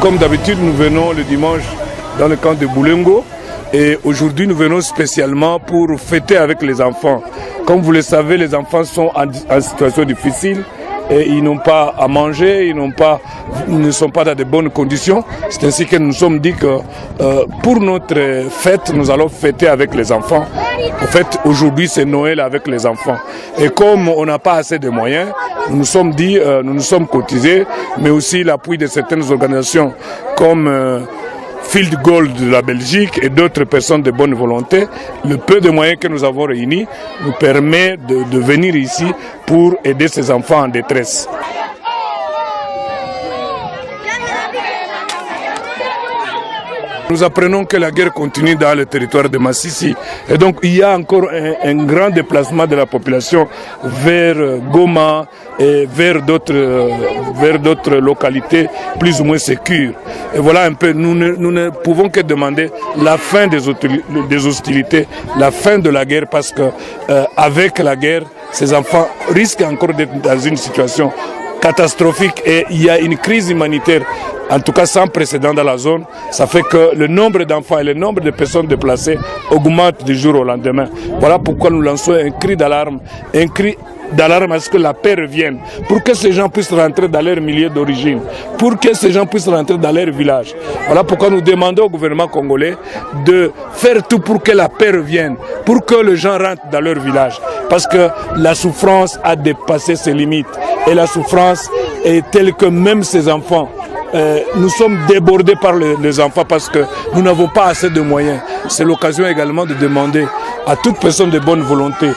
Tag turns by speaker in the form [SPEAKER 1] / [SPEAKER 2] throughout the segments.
[SPEAKER 1] Comme d'habitude, nous venons le dimanche dans le camp de Boulengo. Et aujourd'hui, nous venons spécialement pour fêter avec les enfants. Comme vous le savez, les enfants sont en situation difficile. Et ils n'ont pas à manger, ils ne sont pas dans de bonnes conditions. C'est ainsi que nous nous sommes dit que pour notre fête, nous allons fêter avec les enfants. En fait, aujourd'hui, c'est Noël avec les enfants. Et comme on n'a pas assez de moyens, nous nous sommes dit, nous nous sommes cotisés, mais aussi l'appui de certaines organisations comme Field Gold de la Belgique et d'autres personnes de bonne volonté. Le peu de moyens que nous avons réunis nous permet de venir ici pour aider ces enfants en détresse. Nous apprenons que la guerre continue dans le territoire de Massissi. Et donc il y a encore un grand déplacement de la population vers Goma et vers d'autres localités plus ou moins sécures. Et voilà un peu, nous ne pouvons que demander la fin des hostilités, la fin de la guerre, parce que avec la guerre, ces enfants risquent encore d'être dans une situation catastrophique et il y a une crise humanitaire, en tout cas sans précédent dans la zone. Ça fait que le nombre d'enfants et le nombre de personnes déplacées augmente du jour au lendemain. Voilà pourquoi nous lançons un cri d'alarme à ce que la paix revienne, pour que ces gens puissent rentrer dans leur milieu d'origine, pour que ces gens puissent rentrer dans leur village. Voilà pourquoi nous demandons au gouvernement congolais de faire tout pour que la paix revienne, pour que les gens rentrent dans leur village, parce que la souffrance a dépassé ses limites et la souffrance est telle que même ces enfants, nous sommes débordés par les enfants parce que nous n'avons pas assez de moyens. C'est l'occasion également de demander à toute personne de bonne volonté,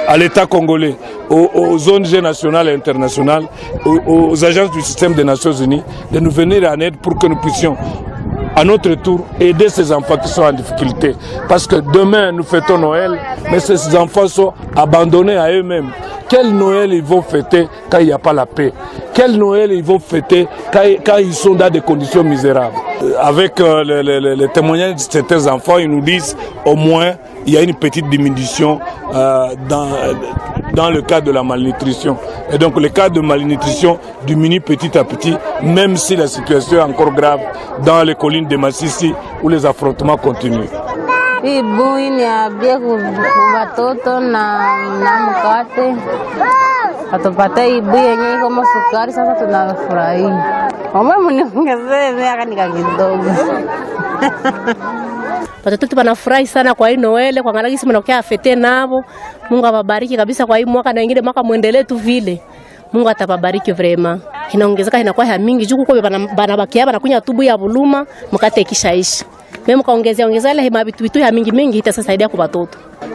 [SPEAKER 1] à l'État congolais, aux ONG nationales et internationales, aux agences du système des Nations Unies, de nous venir en aide pour que nous puissions, à notre tour, aider ces enfants qui sont en difficulté. Parce que demain, nous fêtons Noël, mais ces enfants sont abandonnés à eux-mêmes. Quel Noël ils vont fêter quand il n'y a pas la paix? Quel Noël ils vont fêter quand ils sont dans des conditions misérables? Avec les témoignages de certains enfants, ils nous disent au moins il y a une petite diminution dans le cas de la malnutrition. Et donc le cas de malnutrition diminue petit à petit, même si la situation est encore grave dans les collines de Massissi où les affrontements continuent.
[SPEAKER 2] Hii bui ni abia watoto na mkate. Atupata hii bui yenyewe iko sukari, sasa tunafurahia. Mama mniongezee miaka nika kidogo.
[SPEAKER 3] Watoto wanafurahi sana kwa hii Noel, kwa ngalagi sisi mnaokia fete nabo. Mungu awabariki kabisa kwa hii mwaka na wengine mwaka muendelee tu vile. Mungu atawabariki vrema. Inaongezeka inakuwa ya mingi juu kwa banabakia banakunya tubu ya buluma mkate kishaisha. Même quand on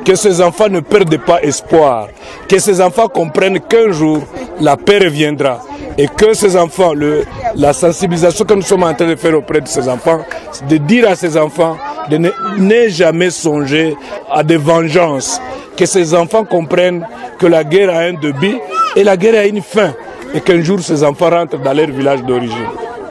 [SPEAKER 1] que ces enfants ne perdent pas espoir, que ces enfants comprennent qu'un jour la paix reviendra et que ces enfants, la sensibilisation que nous sommes en train de faire auprès de ces enfants, c'est de dire à ces enfants de ne jamais songer à des vengeances, que ces enfants comprennent que la guerre a un début et la guerre a une fin et qu'un jour ces enfants rentrent dans leur village d'origine.